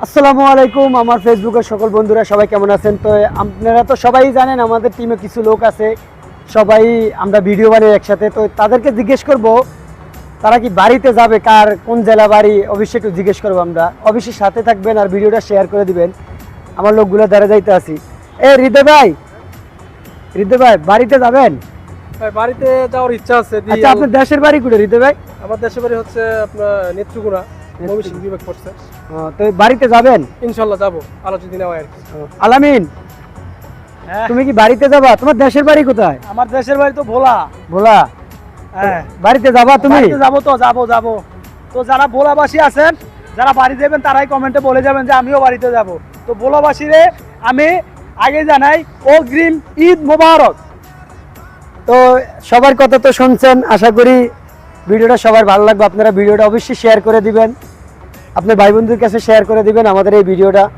আসসালামু আলাইকুম আমার ফেসবুকের সকল বন্ধুরা সবাই কেমন আছেন। তো আপনারা তো সবাই জানেন আমাদের টিমে কিছু লোক আছে, সবাই আমরা ভিডিও বানাই একসাথে। তো তাদেরকে জিজ্ঞেস করব তারা কি বাড়িতে যাবে, কার কোন জেলা বাড়ি, অবশ্যই একটু জিজ্ঞেস করবো আমরা। অবশ্যই সাথে থাকবেন আর ভিডিওটা শেয়ার করে দিবেন। আমার লোকগুলো দাঁড়া যাইতে আছি। হৃদয় ভাই, হৃদয় ভাই বাড়িতে যাবেন? ভাই বাড়িতে যাওয়ার ইচ্ছা আছে। আচ্ছা, আপনার দেশের বাড়ি কোথায় হৃদয় ভাই? আমার দেশের বাড়ি হচ্ছে আপনার নেত্রকোনা, ময়মনসিংহ বিভাগ পড়ছে। তো বাড়িতে যাবেন? ইনশাল্লাহ যাবো, আলো যদি নেওয়া আর কি। আলামিন, তুমি কি বাড়িতে যাবা? তোমার দেশের বাড়ি কোথায়? আমার দেশের বাড়ি তো ভোলা। ভোলা? হ্যাঁ, বাড়িতে যাবা তুমি? যাবো। তো যারা ভোলাবাসী আছেন, যারা বাড়ি যাবেন তারাই কমেন্টে বলে যাবেন যে আমিও বাড়িতে যাব। তো ভোলাবাসীরে আমি আগে জানাই অগ্রিম ঈদ মোবারক। তো সবার কথা তো শুনছেন, আশা করি ভিডিওটা সবার ভালো লাগবে। আপনারা ভিডিওটা অবশ্যই শেয়ার করে দিবেন, আপনার ভাই বন্ধুদের কাছে শেয়ার করে দিবেন আমাদের এই ভিডিওটা।